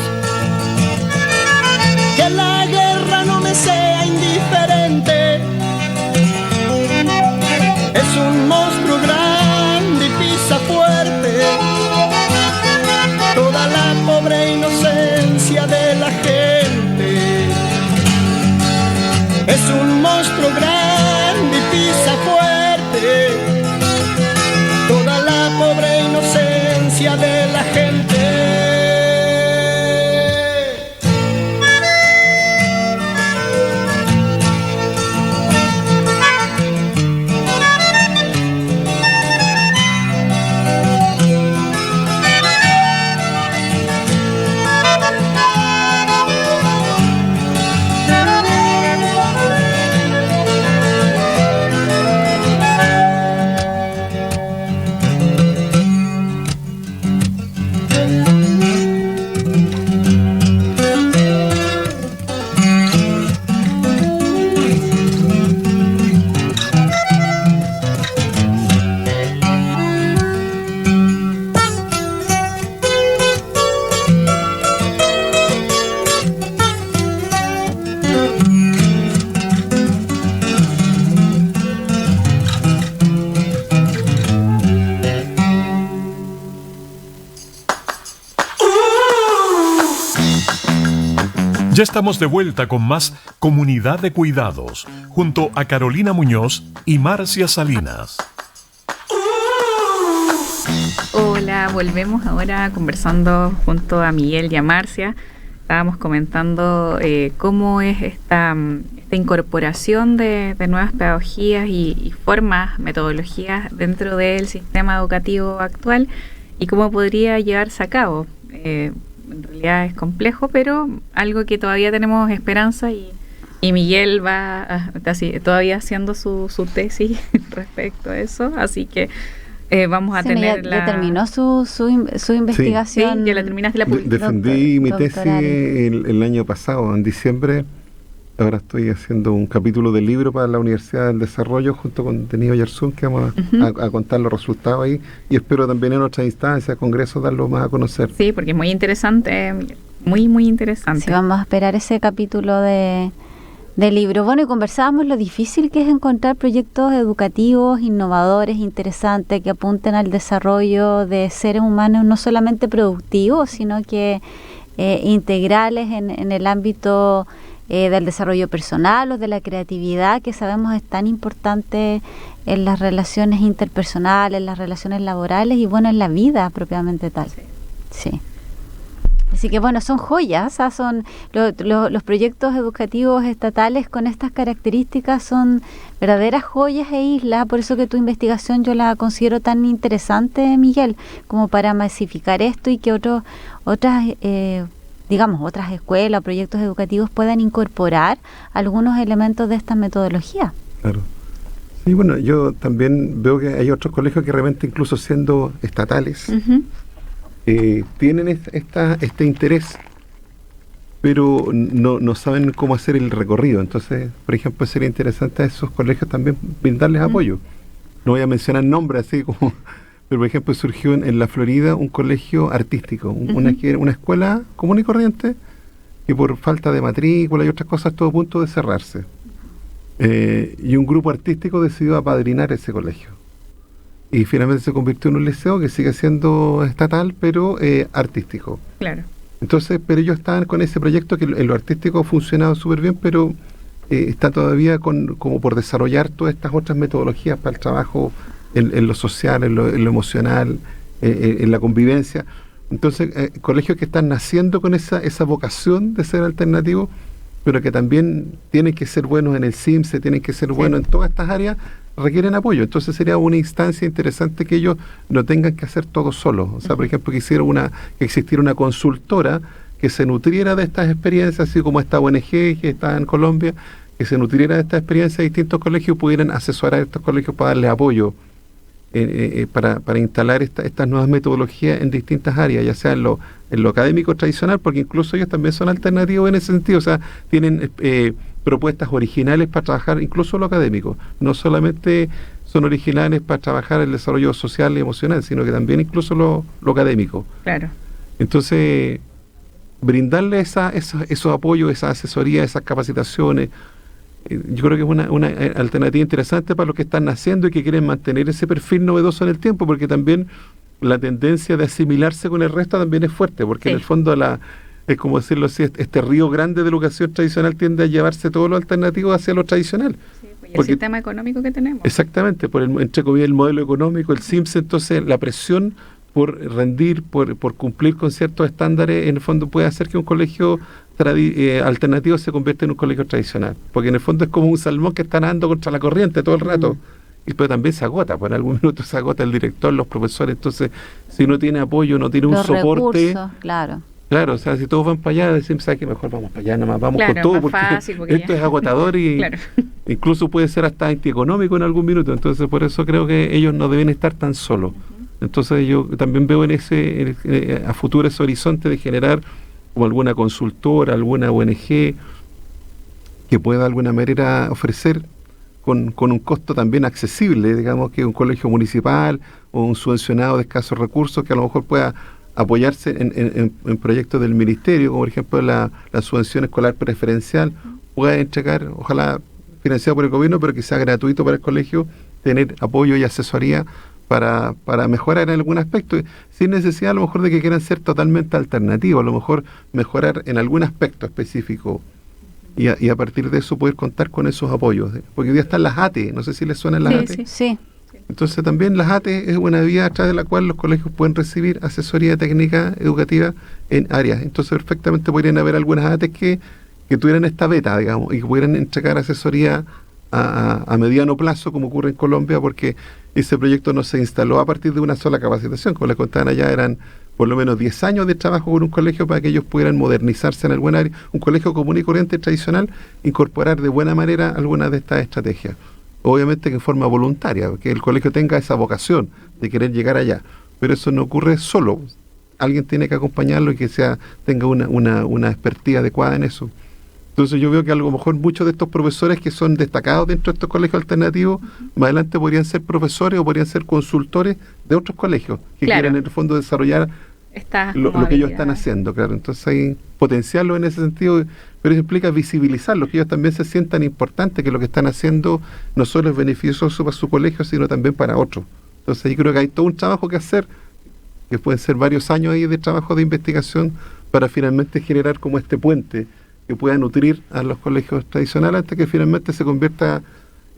Que la guerra no me sea indiferente. Es un monstruo grande y pisa fuerte toda la pobre inocencia de la gente. Es un monstruo grande y pisa fuerte toda la pobre inocencia de la gente. Ya estamos de vuelta con más Comunidad de Cuidados, junto a Carolina Muñoz y Marcia Salinas. Hola, volvemos ahora conversando junto a Miguel y a Marcia. Estábamos comentando cómo es esta incorporación de nuevas pedagogías y formas, metodologías dentro del sistema educativo actual y cómo podría llevarse a cabo. En realidad es complejo, pero algo que todavía tenemos esperanza y Miguel va todavía haciendo su tesis respecto a eso, eso, así que vamos a tener ya terminó su investigación. Sí, ya la terminaste, la defendí mi tesis el año pasado, en diciembre. Ahora estoy haciendo un capítulo del libro para la Universidad del Desarrollo junto con Denis Oyarzún, que vamos a contar los resultados ahí, y espero también en otras instancias, congresos, darlo más a conocer. Sí, porque es muy interesante, muy interesante. Sí, vamos a esperar ese capítulo del libro. Bueno, y conversábamos lo difícil que es encontrar proyectos educativos, innovadores, interesantes, que apunten al desarrollo de seres humanos no solamente productivos, sino que integrales en el ámbito del desarrollo personal o de la creatividad, que sabemos es tan importante en las relaciones interpersonales, en las relaciones laborales y bueno, en la vida propiamente tal. Sí. Así que bueno, son joyas, son los proyectos educativos estatales con estas características son verdaderas joyas e islas, por eso que tu investigación yo la considero tan interesante, Miguel, como para masificar esto y que otras escuelas o proyectos educativos puedan incorporar algunos elementos de esta metodología. Claro. Sí, bueno, yo también veo que hay otros colegios que realmente, incluso siendo estatales, tienen este interés, pero no saben cómo hacer el recorrido. Entonces, por ejemplo, sería interesante a esos colegios también brindarles apoyo. No voy a mencionar nombres así como... Pero, por ejemplo, surgió en la Florida un colegio artístico, una escuela común y corriente, que por falta de matrícula y otras cosas estuvo a punto de cerrarse. Y un grupo artístico decidió apadrinar ese colegio. Y finalmente se convirtió en un liceo que sigue siendo estatal, pero artístico. Claro. Entonces, pero ellos estaban con ese proyecto que en lo artístico ha funcionado súper bien, pero está todavía como por desarrollar todas estas otras metodologías para el trabajo en lo social, en lo emocional, en la convivencia. Entonces, colegios que están naciendo con esa vocación de ser alternativos, pero que también tienen que ser buenos en el CIMSE, tienen que ser buenos en todas estas áreas, requieren apoyo. Entonces sería una instancia interesante que ellos no tengan que hacer todo solos. O sea, por ejemplo, que existiera una consultora que se nutriera de estas experiencias, así como esta ONG que está en Colombia, que se nutriera de estas experiencias de distintos colegios, pudieran asesorar a estos colegios para darle apoyo para instalar estas nuevas metodologías en distintas áreas, ya sea en lo académico tradicional, porque incluso ellos también son alternativos en ese sentido, o sea, tienen propuestas originales para trabajar incluso lo académico, no solamente son originales para trabajar el desarrollo social y emocional, sino que también incluso lo académico. Claro. Entonces, brindarle esos apoyos, esa asesoría, esas capacitaciones, yo creo que es una alternativa interesante para los que están naciendo y que quieren mantener ese perfil novedoso en el tiempo, porque también la tendencia de asimilarse con el resto también es fuerte, porque en el fondo es como decirlo así, este río grande de educación tradicional tiende a llevarse todo lo alternativo hacia lo tradicional. Sí, pues, el sistema económico que tenemos. Exactamente, entre comillas el modelo económico, el SIMS, entonces la presión por rendir, por cumplir con ciertos estándares, en el fondo puede hacer que un colegio alternativo se convierta en un colegio tradicional, porque en el fondo es como un salmón que está nadando contra la corriente todo el rato. Pero también se agota, por algún minuto se agota el director, los profesores, entonces si no tiene apoyo, no tiene un soporte, recursos, claro, o sea, si todos van para allá, decimos, ¿sabes qué? Mejor vamos para allá, nada más vamos con todo, porque esto es agotador y incluso puede ser hasta antieconómico en algún minuto, entonces por eso creo que ellos no deben estar tan solos. Entonces yo también veo a futuro ese horizonte de generar como alguna consultora, alguna ONG que pueda de alguna manera ofrecer con un costo también accesible, digamos que un colegio municipal o un subvencionado de escasos recursos que a lo mejor pueda apoyarse en proyectos del ministerio, como por ejemplo la subvención escolar preferencial, pueda entregar, ojalá financiado por el gobierno, pero que sea gratuito para el colegio, tener apoyo y asesoría para mejorar en algún aspecto, sin necesidad a lo mejor de que quieran ser totalmente alternativos, a lo mejor mejorar en algún aspecto específico. Y a partir de eso poder contar con esos apoyos, porque hoy día están las ATE, no sé si les suenan las ATE. Sí. Entonces también las ATE es una vía a través de la cual los colegios pueden recibir asesoría técnica educativa en áreas. Entonces perfectamente podrían haber algunas ATE que tuvieran esta beta, digamos, y que pudieran entregar asesoría a mediano plazo, como ocurre en Colombia, porque ese proyecto no se instaló a partir de una sola capacitación. Como les contaban allá, eran por lo menos 10 años de trabajo con un colegio para que ellos pudieran modernizarse en alguna área. Un colegio común y corriente tradicional, incorporar de buena manera algunas de estas estrategias. Obviamente que en forma voluntaria, que el colegio tenga esa vocación de querer llegar allá. Pero eso no ocurre solo. Alguien tiene que acompañarlo y que tenga una expertía adecuada en eso. Entonces yo veo que a lo mejor muchos de estos profesores que son destacados dentro de estos colegios alternativos, más adelante podrían ser profesores o podrían ser consultores de otros colegios que quieran en el fondo desarrollar lo que ellos están haciendo, claro. Entonces hay potenciarlo en ese sentido, pero eso implica visibilizarlo, que ellos también se sientan importantes, que lo que están haciendo no solo es beneficioso para su colegio, sino también para otros. Entonces yo creo que hay todo un trabajo que hacer, que pueden ser varios años ahí de trabajo de investigación para finalmente generar como este puente que pueda nutrir a los colegios tradicionales hasta que finalmente se convierta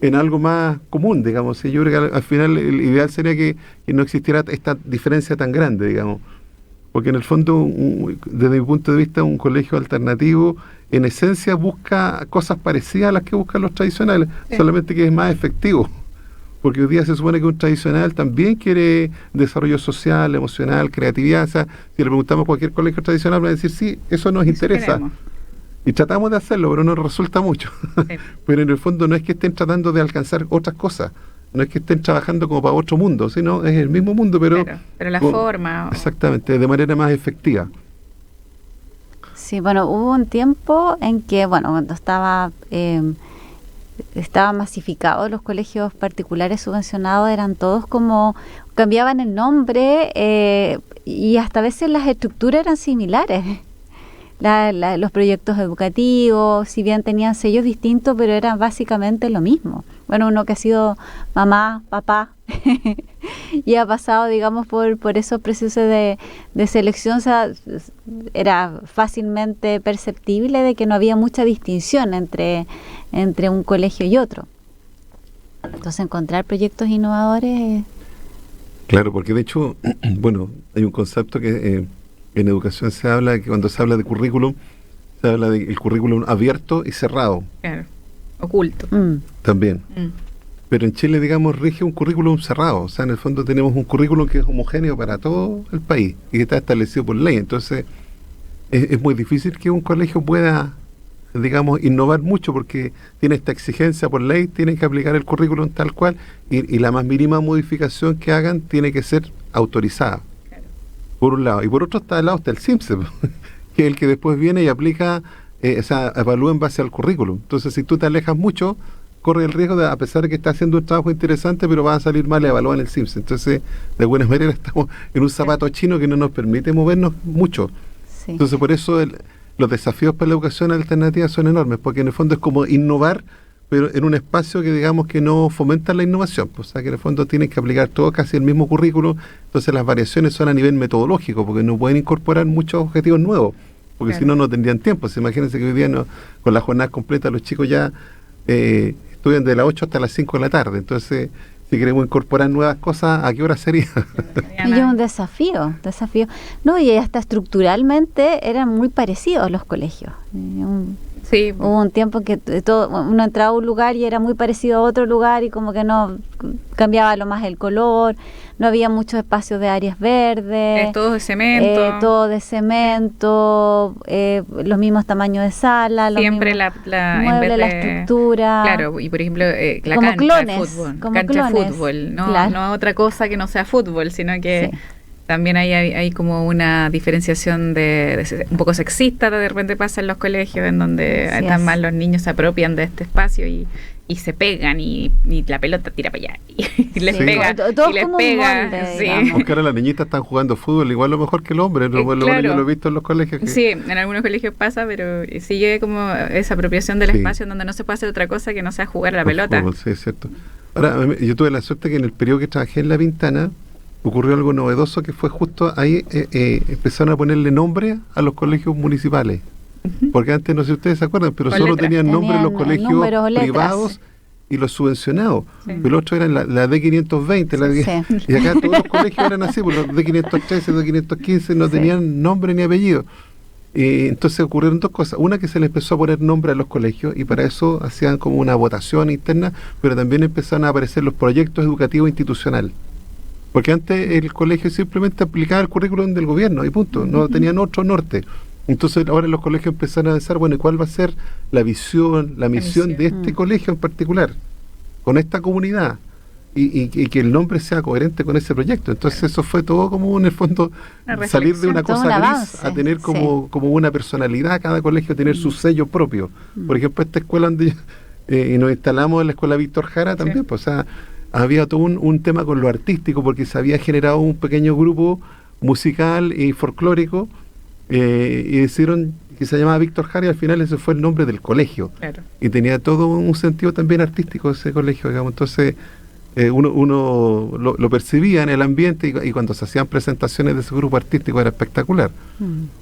en algo más común, digamos. Y yo creo que al final el ideal sería que no existiera esta diferencia tan grande, digamos. Porque en el fondo, desde mi punto de vista, un colegio alternativo en esencia busca cosas parecidas a las que buscan los tradicionales, solamente que es más efectivo. Porque hoy día se supone que un tradicional también quiere desarrollo social, emocional, creatividad. O sea, si le preguntamos a cualquier colegio tradicional, va a decir, sí, eso nos interesa. Y tratamos de hacerlo, pero no resulta mucho. Sí. Pero en el fondo no es que estén tratando de alcanzar otras cosas, no es que estén trabajando como para otro mundo, sino es el mismo mundo, pero la forma. Exactamente, de manera más efectiva. Sí, bueno, hubo un tiempo en que, cuando estaba masificado, los colegios particulares subvencionados eran todos como, cambiaban el nombre y hasta a veces las estructuras eran similares. Los proyectos educativos, si bien tenían sellos distintos, pero eran básicamente lo mismo. Bueno, uno que ha sido mamá, papá, y ha pasado, digamos, por esos procesos de selección, o sea, era fácilmente perceptible de que no había mucha distinción entre un colegio y otro. Entonces, encontrar proyectos innovadores... Claro, porque de hecho, hay un concepto que... en educación se habla, que cuando se habla de currículum, se habla del currículum abierto y cerrado. Claro, oculto. También. Pero en Chile, digamos, rige un currículum cerrado. O sea, en el fondo tenemos un currículum que es homogéneo para todo el país y que está establecido por ley. Entonces, es muy difícil que un colegio pueda, digamos, innovar mucho porque tiene esta exigencia por ley, tienen que aplicar el currículum tal cual y la más mínima modificación que hagan tiene que ser autorizada. Por un lado, y por otro lado está el SIMSE, que es el que después viene y aplica, evalúa en base al currículum. Entonces, si tú te alejas mucho, corre el riesgo de, a pesar de que está haciendo un trabajo interesante, pero va a salir mal evaluado en el CIMSS. Entonces, de alguna manera estamos en un zapato chino que no nos permite movernos mucho. Sí. Entonces, por eso los desafíos para la educación alternativa son enormes, porque en el fondo es como innovar, pero en un espacio que digamos que no fomenta la innovación. O sea, que en el fondo tienen que aplicar todo casi el mismo currículo, entonces las variaciones son a nivel metodológico, porque no pueden incorporar muchos objetivos nuevos, porque Claro. si no, no tendrían tiempo. Imagínense que hoy día con la jornada completa los chicos ya estudian de las 8 hasta las 5 de la tarde, entonces si queremos incorporar nuevas cosas, ¿a qué hora sería? Y es un desafío. No, y hasta estructuralmente eran muy parecidos los colegios. Sí, Hubo un tiempo en que uno entraba a un lugar y era muy parecido a otro lugar y como que no cambiaba lo más el color, no había muchos espacios de áreas verdes. todo de cemento. Todo de cemento, los mismos tamaños de sala, Siempre los la mismos muebles, en vez la de, estructura. Claro, y por ejemplo, la Como cancha clones, de fútbol. como Cancha de clones, fútbol, no, claro. no otra cosa que no sea fútbol, sino que Sí. también hay como una diferenciación de un poco sexista, de repente pasa en los colegios, en donde Así tan es. mal los niños se apropian de este espacio y se pegan y la pelota tira para allá y les Sí. pega Todo y les como un pega. molde, Sí. digamos. Porque ahora las niñitas están jugando fútbol igual lo mejor que el hombre, lo bueno claro. yo lo he visto en los colegios. Que, Sí, en algunos colegios pasa, pero sigue como esa apropiación del Sí. espacio en donde no se puede hacer otra cosa que no sea jugar a la Por pelota. fútbol, sí, es cierto. Ahora, yo tuve la suerte que en el periodo que trabajé en La Pintana ocurrió algo novedoso, que fue justo ahí empezaron a ponerle nombre a los colegios municipales. Porque antes, no sé si ustedes se acuerdan, pero Con solo letras. tenían nombre los Tenían colegios números o letras. privados y los subvencionados. Sí. Pero los otros eran la D520, Sí. y acá todos los colegios eran así, pues los D513, D515 no Sí. tenían nombre ni apellido. Entonces ocurrieron dos cosas. Una, que se le empezó a poner nombre a los colegios y para eso hacían como una votación interna, pero también empezaron a aparecer los proyectos educativos institucionales. Porque antes el colegio simplemente aplicaba el currículum del gobierno y punto, no tenían otro norte. Entonces ahora los colegios empezaron a pensar, bueno, ¿y cuál va a ser la visión, la misión de este colegio en particular, con esta comunidad? Y que el nombre sea coherente con ese proyecto. Entonces eso fue todo como en el fondo Una salir de una todo cosa un gris avance, a tener como una personalidad, cada colegio tener su sello propio. Por ejemplo, esta escuela donde y nos instalamos en la escuela Víctor Jara también, Sí. pues, o sea, había todo un tema con lo artístico porque se había generado un pequeño grupo musical y folclórico y decidieron que se llamaba Víctor Jara y al final ese fue el nombre del colegio. Claro. Y tenía todo un sentido también artístico ese colegio, digamos. Entonces uno lo percibía en el ambiente y cuando se hacían presentaciones de ese grupo artístico era espectacular.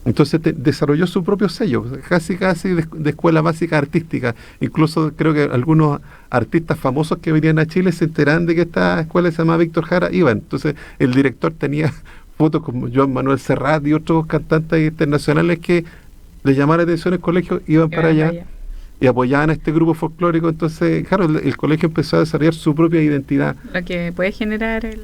Entonces desarrolló su propio sello, casi de escuela básica artística. Incluso creo que algunos artistas famosos que venían a Chile se enteraban de que esta escuela se llamaba Víctor Jara, iban. Entonces el director tenía fotos como Joan Manuel Serrat y otros cantantes internacionales que les llamaba la atención el colegio, iban para allá y apoyaban a este grupo folclórico. Entonces, claro, el colegio empezó a desarrollar su propia identidad. Lo que puede generar el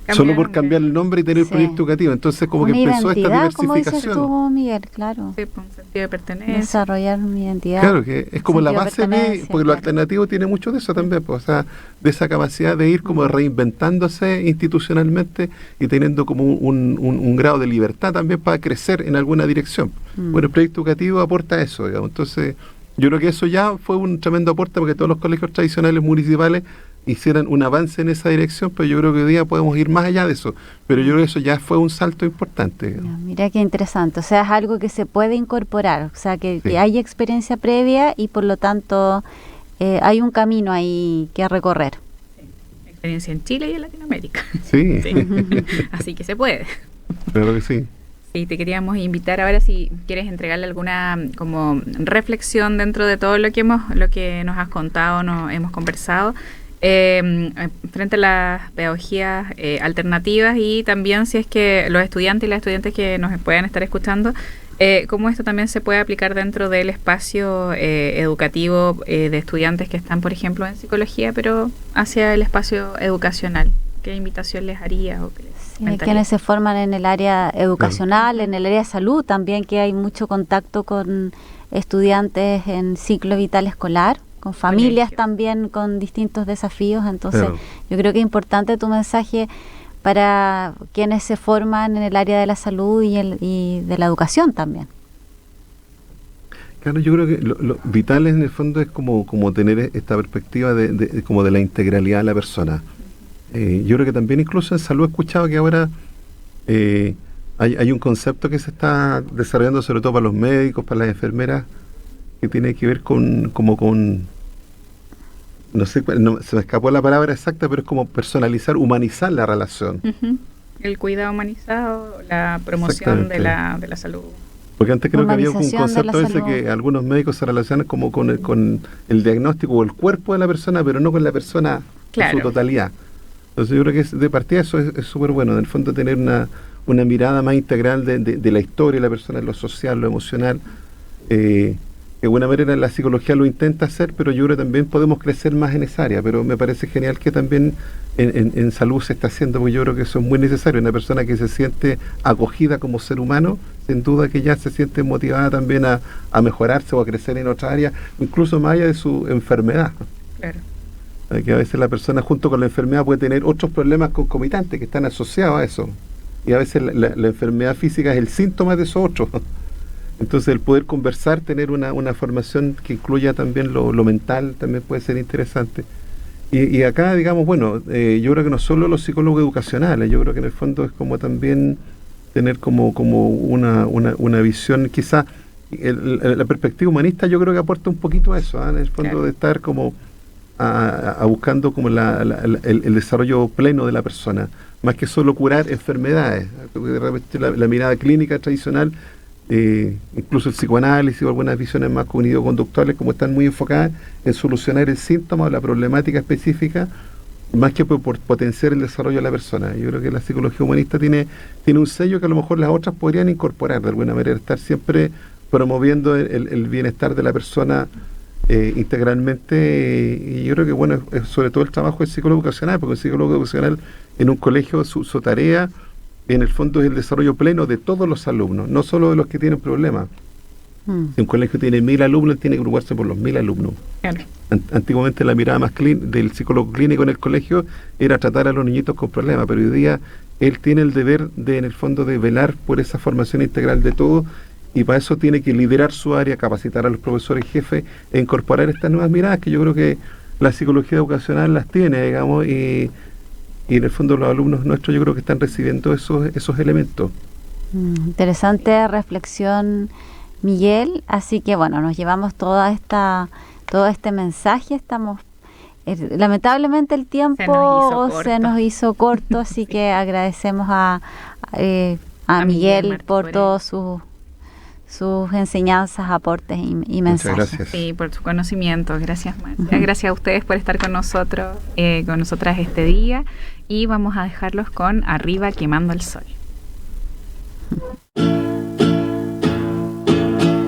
cambio Solo de por nombre. cambiar el nombre y tener Sí. proyecto educativo. Entonces, como Una que empezó esta identidad, como dices diversificación. tú, Miguel, claro. Sí, pues, un sentido de pertenencia. Desarrollar una identidad. Claro, que es como la sentido de base de, pertenencia, porque lo claro. alternativo tiene mucho de eso también, pues, o sea, de esa capacidad de ir como reinventándose institucionalmente y teniendo como un grado de libertad también para crecer en alguna dirección. Bueno, el proyecto educativo aporta eso, digamos. Entonces, yo creo que eso ya fue un tremendo aporte porque todos los colegios tradicionales municipales hicieran un avance en esa dirección, pero yo creo que hoy día podemos ir más allá de eso. Pero yo creo que eso ya fue un salto importante. Ya, mira qué interesante, o sea, es algo que se puede incorporar, o sea, que Sí. hay experiencia previa y por lo tanto hay un camino ahí que recorrer. Experiencia en Chile y en Latinoamérica. Sí, Sí. Así que se puede. claro que sí. Y te queríamos invitar ahora si quieres entregarle alguna como reflexión dentro de todo lo que nos has contado, hemos conversado, frente a las pedagogías alternativas y también si es que los estudiantes y las estudiantes que nos puedan estar escuchando, cómo esto también se puede aplicar dentro del espacio educativo de estudiantes que están, por ejemplo, en psicología, pero hacia el espacio educacional. ¿Qué invitación les haría? O qué les Sí, comentaría? quienes se forman en el área educacional, en el área de salud también, que hay mucho contacto con estudiantes en ciclo vital escolar, con familias Colegios. también con distintos desafíos. Entonces, Claro. yo creo que es importante tu mensaje para quienes se forman en el área de la salud y de la educación también. Claro, yo creo que lo vital en el fondo es como tener esta perspectiva como de la integralidad de la persona. Yo creo que también incluso en salud he escuchado que ahora hay un concepto que se está desarrollando sobre todo para los médicos, para las enfermeras, que tiene que ver con no sé, se me escapó la palabra exacta, pero es como personalizar, humanizar la relación. Uh-huh. El cuidado humanizado, la promoción de la salud. Porque antes creo que había un concepto ese que algunos médicos se relacionan como con el diagnóstico o el cuerpo de la persona, pero no con la persona en su totalidad. Entonces yo creo que de partida eso es súper bueno, en el fondo tener una mirada más integral de la historia de la persona, lo social, lo emocional. De buena manera la psicología lo intenta hacer, pero yo creo que también podemos crecer más en esa área, pero me parece genial que también en salud se está haciendo, porque yo creo que eso es muy necesario. Una persona que se siente acogida como ser humano, sin duda que ya se siente motivada también a mejorarse o a crecer en otra área, incluso más allá de su enfermedad. Claro. Que a veces la persona junto con la enfermedad puede tener otros problemas concomitantes que están asociados a eso, y a veces la enfermedad física es el síntoma de esos otros. Entonces el poder conversar, tener una formación que incluya también lo mental, también puede ser interesante. Y acá, digamos, bueno, yo creo que no solo los psicólogos educacionales, yo creo que en el fondo es como también tener como una visión, quizá la perspectiva humanista yo creo que aporta un poquito a eso, en el fondo, claro, de estar como buscando como el desarrollo pleno de la persona, más que solo curar enfermedades. De repente la mirada clínica tradicional, incluso el psicoanálisis o algunas visiones más cognitivo-conductuales, como están muy enfocadas en solucionar el síntoma o la problemática específica, más que por potenciar el desarrollo de la persona. Yo creo que la psicología humanista tiene un sello que a lo mejor las otras podrían incorporar de alguna manera, estar siempre promoviendo el bienestar de la persona integralmente, y yo creo que bueno, es sobre todo el trabajo del psicólogo educacional, porque el psicólogo educacional en un colegio, su tarea en el fondo es el desarrollo pleno de todos los alumnos, no solo de los que tienen problemas. Si un colegio tiene 1000 alumnos, tiene que preocuparse por los 1000 alumnos. Claro. Antiguamente la mirada más del psicólogo clínico en el colegio era tratar a los niñitos con problemas, pero hoy día él tiene el deber en el fondo de velar por esa formación integral de todo, y para eso tiene que liderar su área, capacitar a los profesores jefes e incorporar estas nuevas miradas que yo creo que la psicología educacional las tiene, digamos, y en el fondo los alumnos nuestros yo creo que están recibiendo esos elementos. Interesante reflexión, Miguel. Así que bueno, nos llevamos todo este mensaje. Estamos lamentablemente el tiempo se nos hizo corto, así que agradecemos a Miguel por todos sus enseñanzas, aportes y mensajes. Muchas gracias. Sí, por su conocimiento. Gracias, Marcia. Gracias a ustedes por estar con nosotras este día, y vamos a dejarlos con Arriba Quemando el Sol.